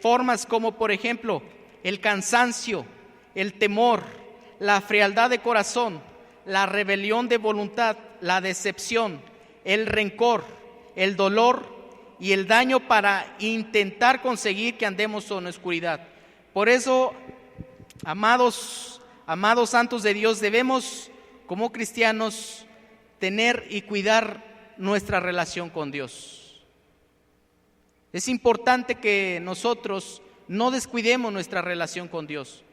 formas como, por ejemplo, el cansancio, el temor, la frialdad de corazón, la rebelión de voluntad, la decepción, el rencor, el dolor y el daño para intentar conseguir que andemos en oscuridad. Por eso, amados santos de Dios, debemos como cristianos tener y cuidar nuestra relación con Dios. Es importante que nosotros no descuidemos nuestra relación con Dios,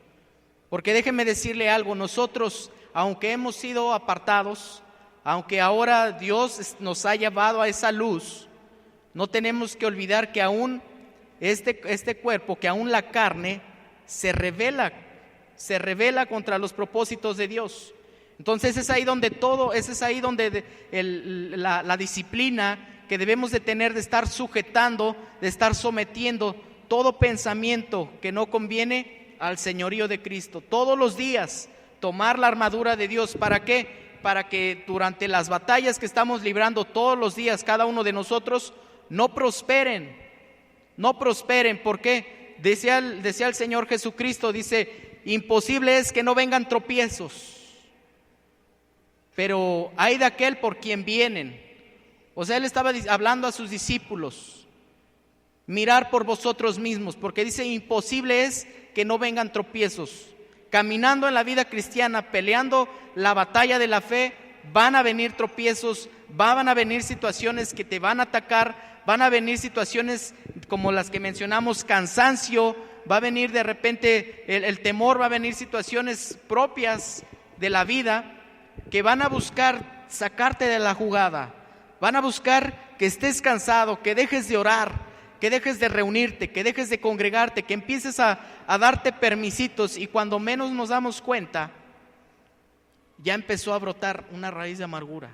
porque déjeme decirle algo, nosotros, aunque hemos sido apartados, aunque ahora Dios nos ha llevado a esa luz, no tenemos que olvidar que aún este cuerpo, que aún la carne se rebela contra los propósitos de Dios. Entonces es ahí donde la disciplina que debemos de tener, de estar sujetando, de estar sometiendo todo pensamiento que no conviene al señorío de Cristo. Todos los días tomar la armadura de Dios. ¿Para qué? Para que durante las batallas que estamos librando todos los días, cada uno de nosotros, no prosperen. ¿Por qué? Decía el Señor Jesucristo, dice, imposible es que no vengan tropiezos, pero hay de aquel por quien vienen. O sea, Él estaba hablando a sus discípulos, mirar por vosotros mismos, porque dice, imposible es que no vengan tropiezos. Caminando en la vida cristiana, peleando la batalla de la fe, van a venir tropiezos, van a venir situaciones que te van a atacar, van a venir situaciones como las que mencionamos, cansancio, va a venir de repente el temor, va a venir situaciones propias de la vida que van a buscar sacarte de la jugada, van a buscar que estés cansado, que dejes de orar, que dejes de reunirte, que dejes de congregarte, que empieces a darte permisitos, y cuando menos nos damos cuenta, ya empezó a brotar una raíz de amargura.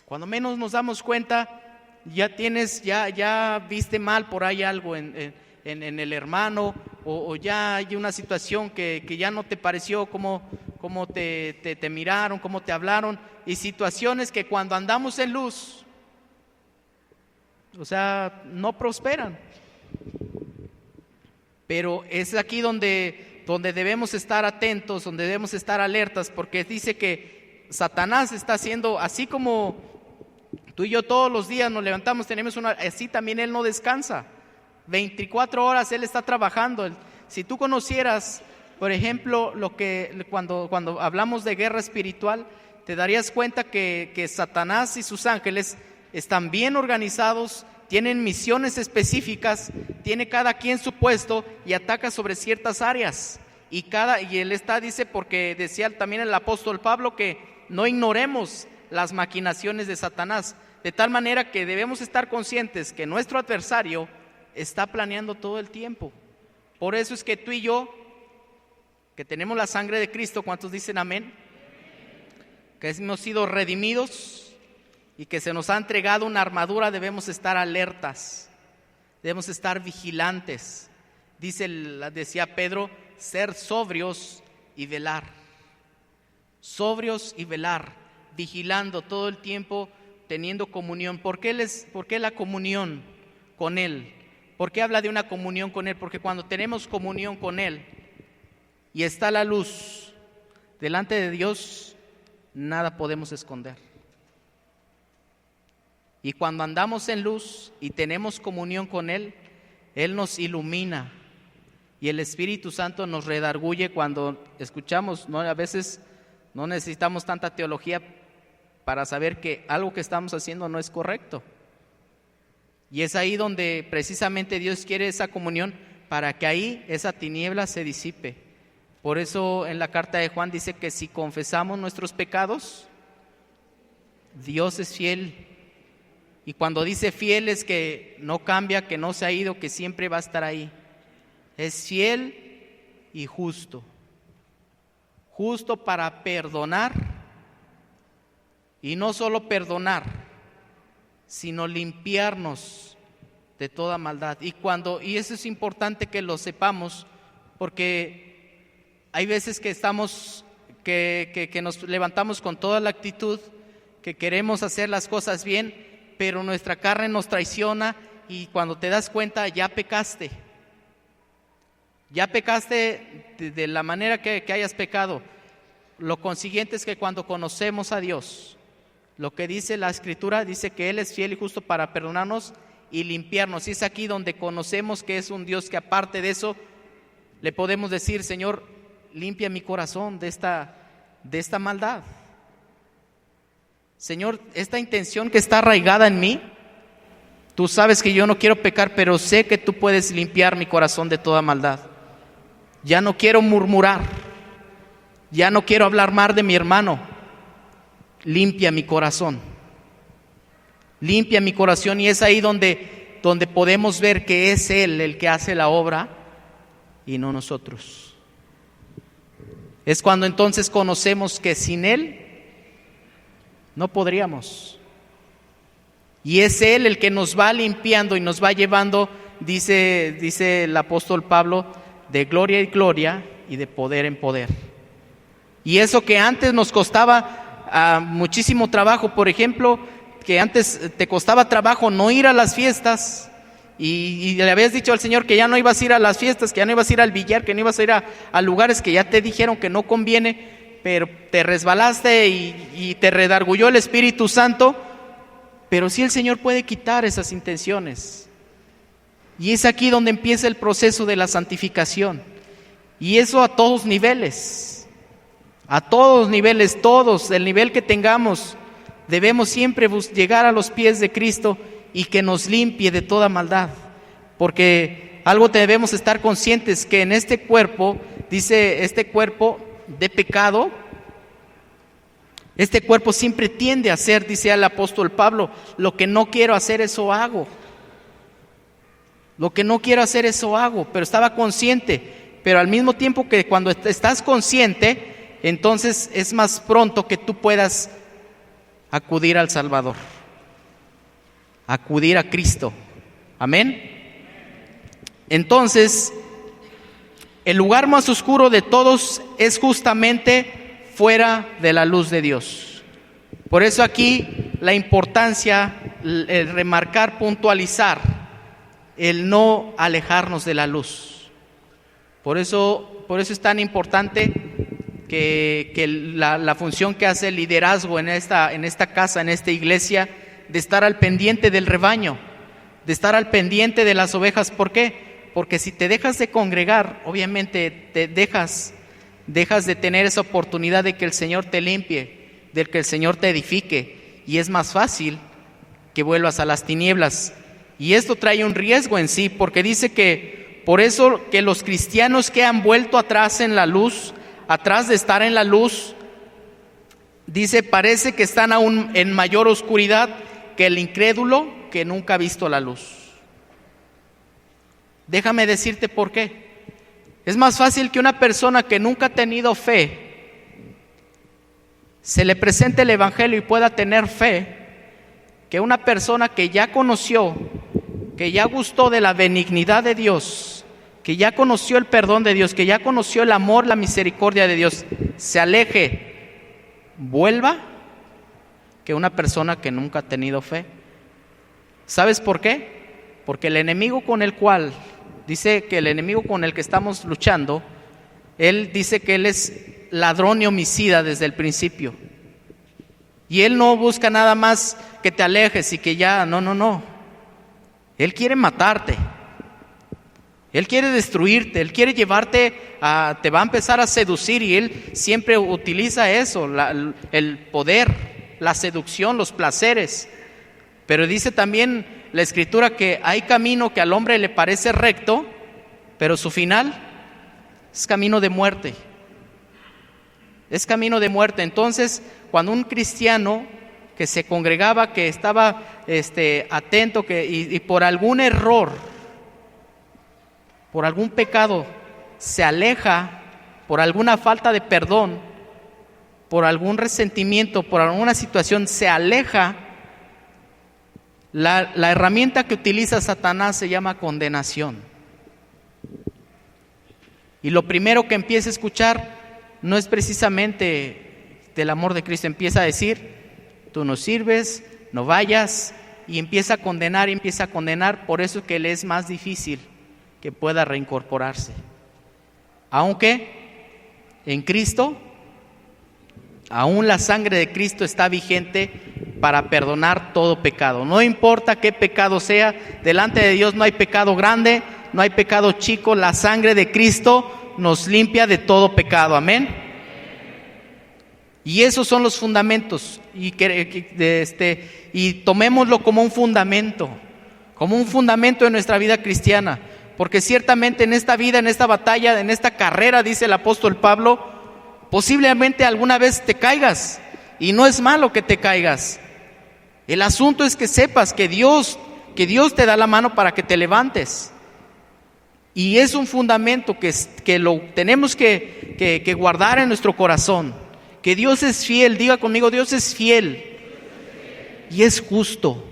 Cuando menos nos damos cuenta, ya viste mal por ahí algo en el hermano, o ya hay una situación que ya no te pareció como te miraron, cómo te hablaron, y situaciones que cuando andamos en luz, o sea, no prosperan. Pero es aquí donde debemos estar atentos, donde debemos estar alertas, porque dice que Satanás está haciendo, así como tú y yo todos los días nos levantamos, así también él no descansa. 24 horas él está trabajando. Si tú conocieras, por ejemplo, cuando hablamos de guerra espiritual, te darías cuenta que Satanás y sus ángeles están bien organizados, tienen misiones específicas, tiene cada quien su puesto y ataca sobre ciertas áreas. Y él dice, porque decía también el apóstol Pablo, que no ignoremos las maquinaciones de Satanás, de tal manera que debemos estar conscientes que nuestro adversario está planeando todo el tiempo. Por eso es que tú y yo, que tenemos la sangre de Cristo, ¿cuántos dicen amén? Que hemos sido redimidos y que se nos ha entregado una armadura, debemos estar alertas, debemos estar vigilantes. Decía Pedro, ser sobrios y velar. Sobrios y velar, vigilando todo el tiempo, teniendo comunión. ¿Por qué la comunión con Él? ¿Por qué habla de una comunión con Él? Porque cuando tenemos comunión con Él y está la luz delante de Dios, nada podemos esconder. Y cuando andamos en luz y tenemos comunión con Él, Él nos ilumina y el Espíritu Santo nos redarguye cuando escuchamos, ¿no? A veces no necesitamos tanta teología para saber que algo que estamos haciendo no es correcto. Y es ahí donde precisamente Dios quiere esa comunión, para que ahí esa tiniebla se disipe. Por eso en la carta de Juan dice que si confesamos nuestros pecados, Dios es fiel. Y cuando dice fiel es que no cambia, que no se ha ido, que siempre va a estar ahí. Es fiel y justo. Justo para perdonar, y no solo perdonar, sino limpiarnos de toda maldad. Y eso es importante que lo sepamos, porque hay veces que que nos levantamos con toda la actitud, que queremos hacer las cosas bien, pero nuestra carne nos traiciona y cuando te das cuenta ya pecaste. Ya pecaste de la manera que hayas pecado. Lo consiguiente es que cuando conocemos a Dios, lo que dice la Escritura, dice que Él es fiel y justo para perdonarnos y limpiarnos. Y es aquí donde conocemos que es un Dios que aparte de eso, le podemos decir: Señor, limpia mi corazón de esta maldad. Señor, esta intención que está arraigada en mí, tú sabes que yo no quiero pecar, pero sé que tú puedes limpiar mi corazón de toda maldad. Ya no quiero murmurar, ya no quiero hablar mal de mi hermano. Limpia mi corazón, limpia mi corazón. Y es ahí donde podemos ver que es Él el que hace la obra y no nosotros. Es cuando entonces conocemos que sin Él no podríamos. Y es Él el que nos va limpiando y nos va llevando, dice el apóstol Pablo, de gloria en gloria y de poder en poder. Y eso que antes nos costaba muchísimo trabajo, por ejemplo, que antes te costaba trabajo no ir a las fiestas, y le habías dicho al Señor que ya no ibas a ir a las fiestas, que ya no ibas a ir al billar, que no ibas a ir a lugares que ya te dijeron que no conviene, pero te resbalaste y te redargulló el Espíritu Santo. Pero sí, el Señor puede quitar esas intenciones. Y es aquí donde empieza el proceso de la santificación. Y eso a todos niveles. A todos niveles, todos, el nivel que tengamos, debemos siempre llegar a los pies de Cristo y que nos limpie de toda maldad. Porque algo debemos estar conscientes, que en este cuerpo, dice, este cuerpo de pecado, este cuerpo siempre tiende a hacer, dice el apóstol Pablo, lo que no quiero hacer, eso hago. Lo que no quiero hacer, eso hago. Pero estaba consciente. Pero al mismo tiempo que cuando estás consciente, entonces es más pronto que tú puedas acudir al Salvador, acudir a Cristo. Amén. Entonces, el lugar más oscuro de todos es justamente fuera de la luz de Dios. Por eso aquí la importancia, el remarcar, puntualizar, el no alejarnos de la luz. Por eso es tan importante que la función que hace el liderazgo en esta casa, en esta iglesia, de estar al pendiente del rebaño, de estar al pendiente de las ovejas. ¿Por qué? Porque si te dejas de congregar, obviamente te dejas de tener esa oportunidad de que el Señor te limpie, de que el Señor te edifique, y es más fácil que vuelvas a las tinieblas. Y esto trae un riesgo en sí, porque dice que por eso que los cristianos que han vuelto atrás en la luz, atrás de estar en la luz, dice, parece que están aún en mayor oscuridad que el incrédulo que nunca ha visto la luz. Déjame decirte por qué. Es más fácil que una persona que nunca ha tenido fe se le presente el evangelio y pueda tener fe, que una persona que ya conoció, que ya gustó de la benignidad de Dios, que ya conoció el perdón de Dios, que ya conoció el amor, la misericordia de Dios, se aleje, vuelva, que una persona que nunca ha tenido fe. ¿Sabes por qué? Porque el enemigo con el cual, dice que el enemigo con el que estamos luchando, él dice que él es ladrón y homicida desde el principio. Y él no busca nada más que te alejes y que ya, no. Él quiere matarte. Él quiere destruirte, Él quiere llevarte te va a empezar a seducir, y Él siempre utiliza eso, el poder, la seducción, los placeres. Pero dice también la Escritura que hay camino que al hombre le parece recto, pero su final es camino de muerte. Es camino de muerte. Entonces, cuando un cristiano que se congregaba, que estaba atento, y por algún error, por algún pecado, se aleja, por alguna falta de perdón, por algún resentimiento, por alguna situación, se aleja, la herramienta que utiliza Satanás se llama condenación. Y lo primero que empieza a escuchar no es precisamente del amor de Cristo. Empieza a decir, tú no sirves, no vayas, y empieza a condenar y empieza a condenar. Por eso es que le es más difícil que pueda reincorporarse. Aunque en Cristo, aún la sangre de Cristo está vigente para perdonar todo pecado. No importa qué pecado sea, delante de Dios no hay pecado grande, no hay pecado chico. La sangre de Cristo nos limpia de todo pecado. Amén. Y esos son los fundamentos. Y tomémoslo como un fundamento de nuestra vida cristiana. Porque ciertamente en esta vida, en esta batalla, en esta carrera, dice el apóstol Pablo, posiblemente alguna vez te caigas. Y no es malo que te caigas. El asunto es que sepas que Dios te da la mano para que te levantes. Y es un fundamento que lo tenemos que guardar en nuestro corazón. Que Dios es fiel, diga conmigo, Dios es fiel y es justo.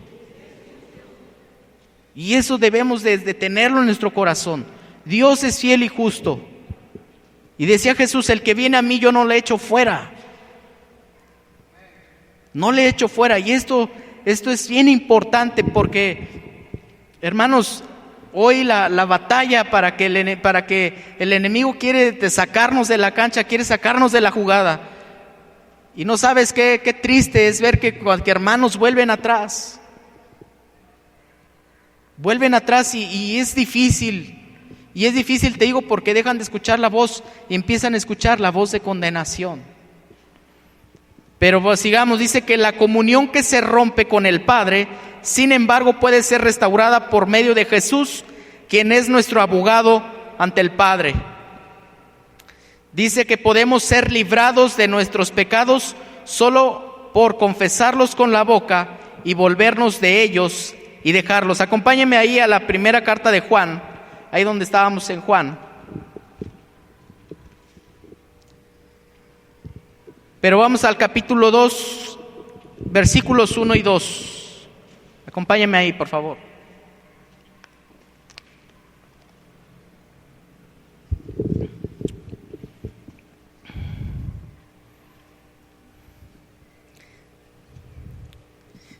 Y eso debemos de tenerlo en nuestro corazón. Dios es fiel y justo. Y decía Jesús, el que viene a mí yo no le echo fuera. No le echo fuera. Y esto es bien importante porque, hermanos, hoy la batalla para que el enemigo quiere sacarnos de la cancha, quiere sacarnos de la jugada. Y no sabes qué triste es ver que hermanos vuelven atrás. Vuelven atrás y es difícil. Y es difícil, te digo, porque dejan de escuchar la voz y empiezan a escuchar la voz de condenación. Pero pues, sigamos, dice que la comunión que se rompe con el Padre, sin embargo, puede ser restaurada por medio de Jesús, quien es nuestro abogado ante el Padre. Dice que podemos ser librados de nuestros pecados solo por confesarlos con la boca y volvernos de ellos y dejarlos. Acompáñenme ahí a la primera carta de Juan, ahí donde estábamos en Juan. Pero vamos al capítulo 2, versículos 1 y 2. Acompáñenme ahí, por favor.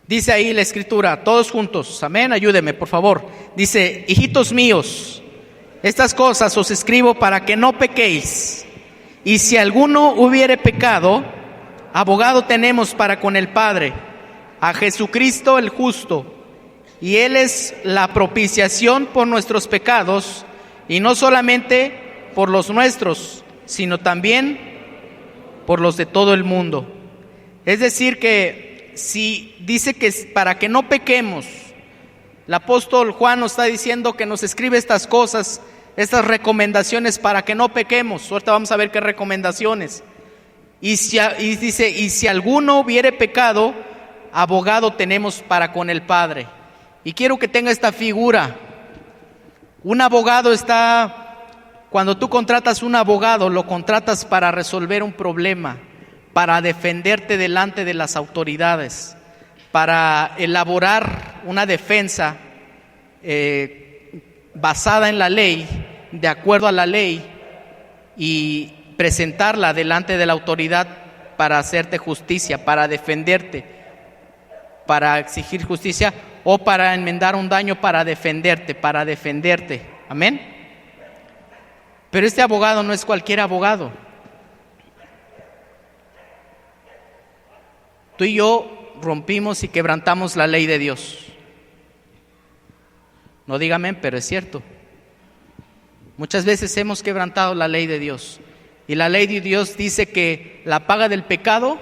Dice ahí la escritura, todos juntos, amén, ayúdeme por favor. Dice, hijitos míos, estas cosas os escribo para que no pequéis. Y si alguno hubiere pecado, abogado tenemos para con el Padre, a Jesucristo el justo. Y Él es la propiciación por nuestros pecados, y no solamente por los nuestros, sino también por los de todo el mundo. Es decir que si dice que para que no pequemos, el apóstol Juan nos está diciendo que nos escribe estas cosas, estas recomendaciones para que no pequemos. Ahorita vamos a ver qué recomendaciones. Y dice, y si alguno hubiere pecado, abogado tenemos para con el Padre. Y quiero que tenga esta figura. Un abogado cuando tú contratas un abogado, lo contratas para resolver un problema, para defenderte delante de las autoridades, para elaborar una defensa basada en la ley, de acuerdo a la ley, y presentarla delante de la autoridad para hacerte justicia, para defenderte, para exigir justicia o para enmendar un daño, para defenderte. Amén. Pero este abogado no es cualquier abogado. Tú y yo rompimos y quebrantamos la ley de Dios. No dígame, pero es cierto. Muchas veces hemos quebrantado la ley de Dios. Y la ley de Dios dice que la paga del pecado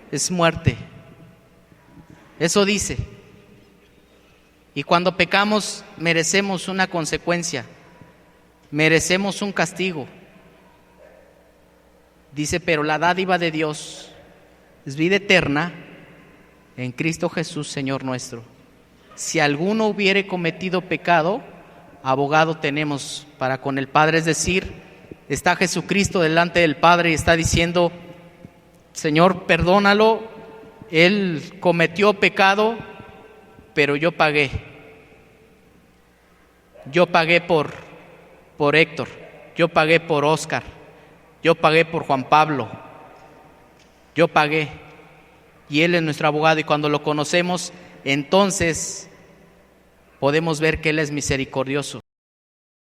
es muerte. Eso dice. Y cuando pecamos merecemos una consecuencia. Merecemos un castigo. Dice, pero la dádiva de Dios es vida eterna en Cristo Jesús, Señor nuestro. Si alguno hubiere cometido pecado, abogado tenemos para con el Padre. Es decir, está Jesucristo delante del Padre y está diciendo, Señor, perdónalo, Él cometió pecado, pero yo pagué. Yo pagué por Héctor, yo pagué por Oscar, yo pagué por Juan Pablo. Yo pagué y Él es nuestro abogado, y cuando lo conocemos entonces podemos ver que Él es misericordioso.